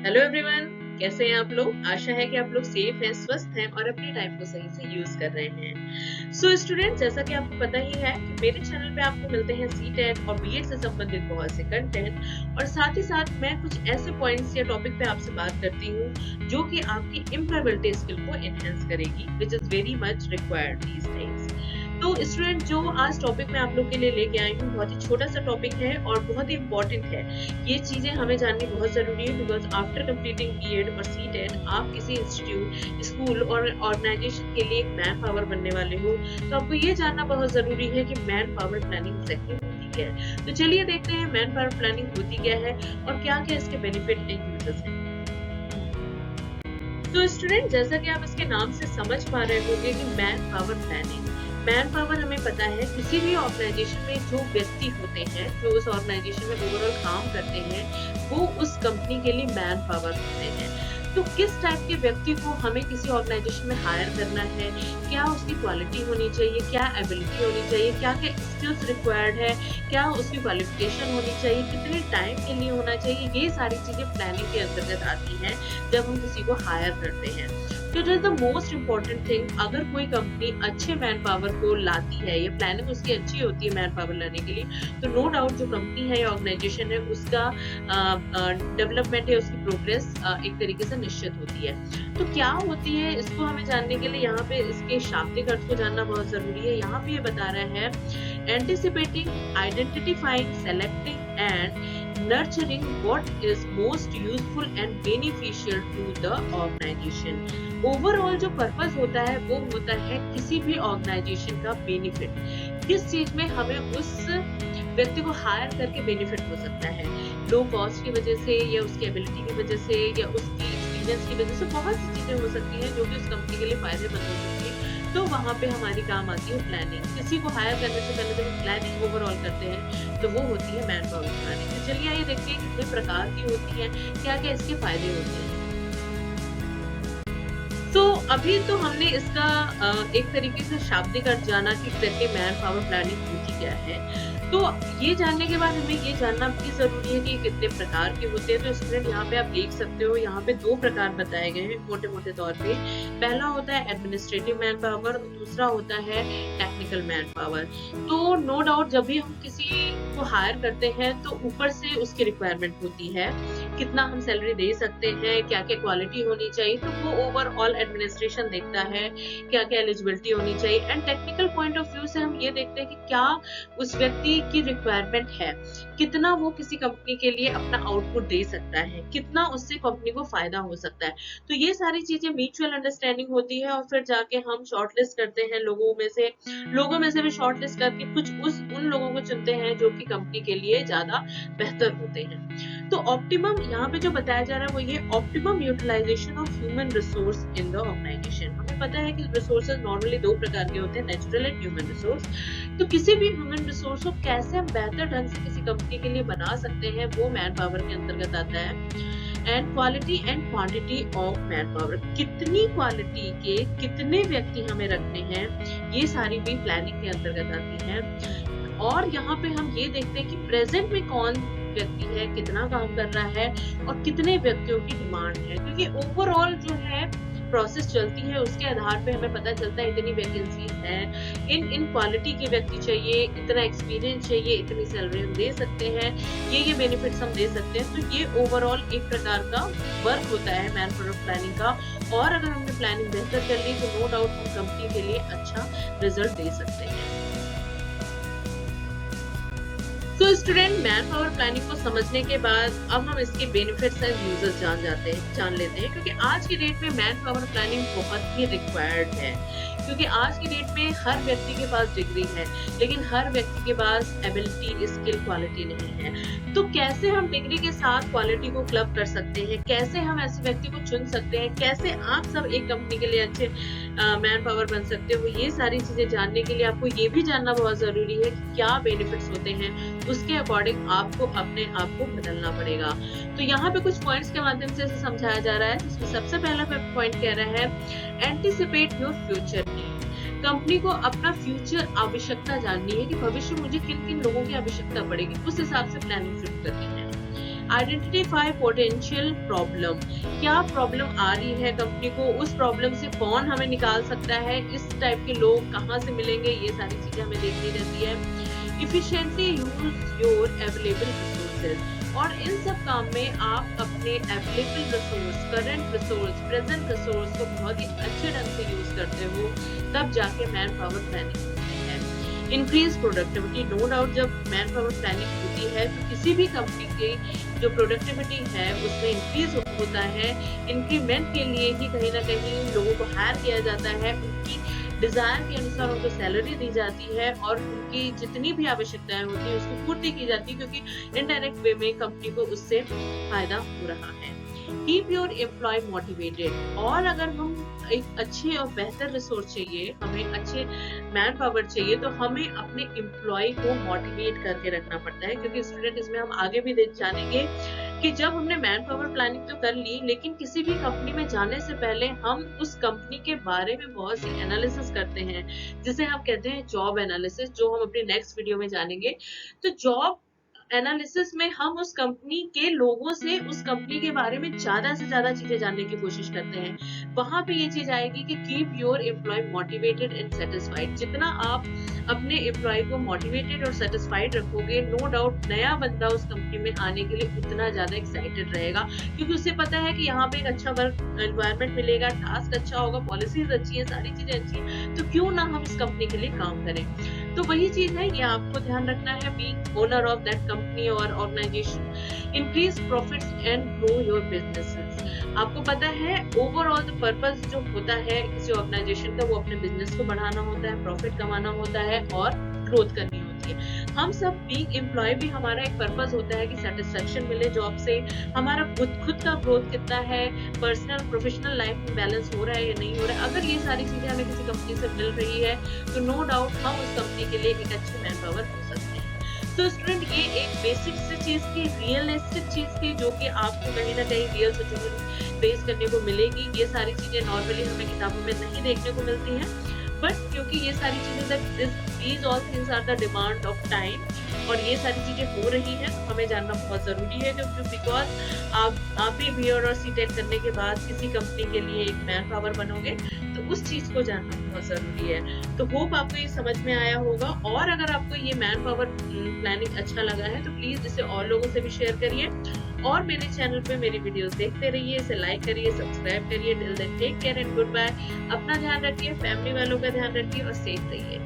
Hello everyone, कैसे हैं आप लोग। आशा है कि आप लोग सेफ हैं, स्वस्थ हैं और अपने टाइम को सही से यूज कर रहे हैं। सो स्टूडेंट, जैसा कि आपको पता ही है कि मेरे चैनल पे आपको मिलते हैं सीटेट और बीएड से संबंधित बहुत से कंटेंट, और साथ ही साथ मैं कुछ ऐसे पॉइंट्स या टॉपिक पे आपसे बात करती हूँ जो कि आपकी एम्प्लॉयबिलिटी स्किल को एनहेंस करेगी, which is very much required these days. तो स्टूडेंट, जो आज टॉपिक मैं आप लोग के लिए लेके आई हूँ बहुत ही छोटा सा टॉपिक है और बहुत ही इम्पोर्टेंट है। ये चीजें हमें जाननी बहुत जरूरी है बिकॉज आफ्टर कंप्लीटिंग बीएड और सीटेट आप किसी इंस्टीट्यूट, स्कूल और ऑर्गेनाइजेशन के लिए एक मैन पावर बनने वाले हो, तो आपको ये जानना बहुत जरूरी है कि मैन पावर प्लानिंग एग्जैक्टली होती क्या है। तो चलिए देखते हैं मैन पावर प्लानिंग होती क्या है और क्या क्या इसके बेनिफिट एंड यूजेस हैं। तो स्टूडेंट, जैसा कि आप इसके नाम से समझ पा रहे होंगे कि मैन पावर हमें पता है किसी भी ऑर्गेनाइजेशन में जो व्यक्ति होते हैं, जो उस ऑर्गेनाइजेशन में ओवरऑल काम करते हैं, वो उस कंपनी के लिए मैन पावर होते हैं। तो किस टाइप के व्यक्ति को हमें किसी ऑर्गेनाइजेशन में हायर करना है, क्या उसकी क्वालिटी होनी चाहिए, क्या एबिलिटी होनी चाहिए, क्या क्या स्किल्स रिक्वायर्ड है, क्या उसकी क्वालिफिकेशन होनी चाहिए, कितने टाइम के लिए होना चाहिए, ये सारी चीजें प्लानिंग के अंतर्गत आती हैं जब हम किसी को हायर करते हैं। तो it is the most important thing. अगर कोई कंपनी अच्छे मैन पावर को लाती है या प्लानिंग उसकी अच्छी होती है मैन पावर लाने के लिए, तो नो डाउट जो कंपनी है या ऑर्गेनाइजेशन है उसका डेवलपमेंट है, उसकी प्रोग्रेस एक तरीके से निश्चित होती है। तो क्या होती है, इसको हमें जानने के लिए यहाँ पे इसके शाब्दिक अर्थ को जानना बहुत जरूरी है। यहाँ पे ये बता रहे हैं anticipating, identifying, selecting and nurturing what is most useful and beneficial to the organization। Overall जो पर्पस होता है वो होता है किसी भी ऑर्गेनाइजेशन का बेनिफिट, किस चीज में हमें उस व्यक्ति को हायर करके बेनिफिट हो सकता है। लो कॉस्ट की वजह से या उसकी एबिलिटी की वजह से या उसकी एक्सपीरियंस की वजह से बहुत सी चीजें हो सकती हैं जो कि उस कंपनी के लिए फायदेमंद हो सकती है। तो वहाँ पे हमारी काम आती है प्लानिंग। किसी को हायर करने से पहले जब हम प्लानिंग ओवरऑल करते हैं तो वो होती है मैन पावर प्लानिंग। तो चलिए आइए देखते हैं कितने प्रकार की होती है, क्या क्या इसके फायदे होते हैं। तो अभी तो हमने इसका एक तरीके से शाब्दिक अर्थ जाना कि एग्जैक्टली मैन पावर प्लानिंग होती क्या है। तो ये जानने के बाद हमें ये जानना भी जरूरी है कि कितने प्रकार के होते हैं। तो स्टूडेंट, यहाँ पे आप देख सकते हो, यहाँ पे दो प्रकार बताए गए हैं मोटे मोटे तौर पे। पहला होता है एडमिनिस्ट्रेटिव मैन पावर और दूसरा होता है टेक्निकल मैन पावर। तो नो डाउट जब भी हम किसी को हायर करते हैं तो ऊपर से उसकी रिक्वायरमेंट होती है, कितना हम सैलरी दे सकते हैं, क्या क्या क्वालिटी होनी चाहिए, तो वो ओवरऑल एडमिनिस्ट्रेशन देखता है, क्या क्या एलिजिबिलिटी होनी चाहिए। And technical point of view से हम ये देखते हैं कि क्या उस व्यक्ति की रिक्वायरमेंट है, कितना वो किसी कंपनी के लिए अपना आउटपुट दे सकता है, कितना उससे कंपनी को फायदा हो सकता है। तो ये सारी चीजें म्यूचुअल अंडरस्टैंडिंग होती है और फिर जाके हम शॉर्टलिस्ट करते हैं लोगों में से भी शॉर्टलिस्ट करके कुछ उन लोगों को चुनते हैं जो कि कंपनी के लिए ज्यादा बेहतर होते हैं। तो ऑप्टिमम यहाँ पे जो बताया जा रहा है वो ये optimum utilisation of human resource in the organisation. हमें पता है कि रिसोर्सेज नॉर्मली दो प्रकार के होते हैं, नेचुरल एंड ह्यूमन रिसोर्स। तो किसी भी ह्यूमन रिसोर्स को कैसे हम बेहतर ढंग से किसी कंपनी के लिए बना सकते हैं वो मैन पावर के अंतर्गत आता है। And quality and quantity of man power, कितनी क्वालिटी के कितने व्यक्ति हमें रखने हैं, ये सारी भी प्लानिंग के अंतर्गत आती है। और यहाँ पे हम ये देखते हैं कि प्रेजेंट में कौन व्यक्ति है, कितना काम कर रहा है और कितने व्यक्तियों की डिमांड है, क्योंकि ओवरऑल जो है प्रोसेस चलती है उसके आधार पे हमें पता चलता है इतनी वैकेंसीज हैं, इन क्वालिटी के व्यक्ति चाहिए, इतना एक्सपीरियंस चाहिए, इतनी सैलरी हम दे सकते हैं, ये बेनिफिट्स हम दे सकते हैं। तो ये ओवरऑल एक प्रकार का वर्क होता है मैन पावर प्लानिंग का। और अगर हमने प्लानिंग बेहतर कर ली तो नो डाउट हम कंपनी के लिए अच्छा रिजल्ट दे सकते हैं। तो स्टूडेंट, मैन पावर प्लानिंग को समझने के बाद अब हम इसके बेनिफिट्स एंड यूजेस जान लेते हैं, क्योंकि आज की डेट में मैन पावर प्लानिंग बहुत ही रिक्वायर्ड है। क्योंकि आज की डेट में हर व्यक्ति के पास डिग्री है लेकिन हर व्यक्ति के पास एबिलिटी, स्किल, क्वालिटी नहीं है। तो कैसे हम डिग्री के साथ क्वालिटी को क्लब कर सकते हैं, कैसे हम ऐसे व्यक्ति को चुन सकते हैं, कैसे आप सब एक कंपनी के लिए अच्छे मैन पावर बन सकते हो, ये सारी चीजें जानने के लिए आपको ये भी जानना बहुत जरूरी है कि क्या बेनिफिट्स होते हैं, उसके अकॉर्डिंग आपको अपने आप को बदलना पड़ेगा। तो यहाँ पे कुछ पॉइंट्स के माध्यम से इसे समझाया जा रहा है, जिसमें सबसे पहला पॉइंट कह रहा है anticipate your future need. Company को अपना फ्यूचर आवश्यकता जाननी है कि भविष्य में मुझे किन किन लोगों की आवश्यकता पड़ेगी, उस हिसाब से प्लानिंग शुरू करनी है। आइडेंटिफाई पोटेंशियल प्रॉब्लम, क्या प्रॉब्लम आ रही है कंपनी को, उस प्रॉब्लम से कौन हमें निकाल सकता है, इस टाइप के लोग कहाँ से मिलेंगे, ये सारी चीजें हमें देखनी रहती है। Efficiently use your available resources, और इन सब काम में आप अपने available resource, current resource, present resource को बहुत ही अच्छे ढंग से यूज करते हो, तब जाके मैन पावर प्लानिंग होती है। इंक्रीज प्रोडक्टिविटी, नो डाउट जब मैन पावर प्लानिंग होती है तो किसी भी कंपनी की जो प्रोडक्टिविटी है उसमें इंक्रीज होता है। इंक्रीमेंट के लिए ही कहीं ना कहीं लोगों को हायर किया जाता है, उनकी डिजायर के अनुसार उनको सैलरी दी जाती है और उनकी जितनी भी आवश्यकताएं होती है उसकी पूर्ति की जाती है, क्योंकि इनडायरेक्ट वे में कंपनी को उससे फायदा हो रहा है। कीप योर एम्प्लॉय मोटिवेटेड, और अगर हम एक अच्छे और बेहतर रिसोर्स चाहिए, हमें अच्छे मैन पावर चाहिए, तो हमें अपने एम्प्लॉय को मोटिवेट करके रखना पड़ता है। क्योंकि स्टूडेंट इसमें हम आगे भी जानेंगे कि जब हमने मैन पावर प्लानिंग तो कर ली, लेकिन किसी भी कंपनी में जाने से पहले हम उस कंपनी के बारे में बहुत सी एनालिसिस करते हैं, जिसे हम कहते हैं जॉब एनालिसिस, जो हम अपने नेक्स्ट वीडियो में जानेंगे। तो जॉब एनालिसिस में हम उस कंपनी के लोगों से उस कंपनी के बारे में ज्यादा से ज्यादा चीजें जानने की कोशिश करते हैं। वहां पे ये चीज आएगी कि keep your employ motivated and satisfied. जितना आप अपने एम्प्लॉय को मोटिवेटेड और सेटिस्फाइड रखोगे, नो डाउट नया बंदा उस कंपनी में आने के लिए उतना ज्यादा एक्साइटेड रहेगा, क्योंकि उसे पता है कि यहाँ पे एक अच्छा वर्क एनवायरनमेंट मिलेगा, टास्क अच्छा होगा, पॉलिसीज अच्छी है, सारी चीजें अच्छी है, तो क्यों ना हम इस कंपनी के लिए काम करें। तो वही चीज है, ये आपको ध्यान रखना है, being owner of that company और organisation. Increase profits and grow your businesses. आपको पता है ओवरऑल द पर्पस जो होता है किसी ऑर्गेनाइजेशन का, वो अपने बिजनेस को बढ़ाना होता है, प्रॉफिट कमाना होता है और ग्रोथ करनी होती है। हम सब बीइंग एम्प्लॉय भी, हमारा एक पर्पस होता है कि सेटिस्फेक्शन मिले जॉब से, हमारा खुद का ग्रोथ कितना है, पर्सनल प्रोफेशनल लाइफ में बैलेंस हो रहा है या नहीं हो रहा है। अगर ये सारी चीजें हमें किसी कंपनी से मिल रही है तो नो डाउट हम उस कंपनी के लिए एक अच्छी मैन पावर हो सकते हैं। तो स्टूडेंट, ये एक बेसिक सी चीज थी, रियलिस्टिक चीज थी, जो कि आपको कहीं ना कहीं रियल सिचुएशन फेस करने को मिलेगी। ये सारी चीजें नॉर्मली हमें किताबों में नहीं देखने को मिलती हैं, बट क्योंकि ये सारी चीजें these all things are the demand of time, और ये सारी चीजें हो रही हैं, तो हमें जानना बहुत जरूरी है, क्योंकि बिकॉज आप भी बीएड और सीटेट करने के बाद किसी कंपनी के लिए एक मैन पावर बनोगे, तो उस चीज को जानना बहुत जरूरी है। तो होप आपको ये समझ में आया होगा, और अगर आपको ये मैन पावर प्लानिंग अच्छा लगा है तो प्लीज इसे और लोगों से भी शेयर करिए, और मेरे चैनल पे मेरी वीडियोस देखते रहिए, इसे लाइक करिए, सब्सक्राइब करिए। Till then take care and goodbye. अपना ध्यान रखिए, फैमिली वालों का ध्यान रखिए और सेफ रहिए।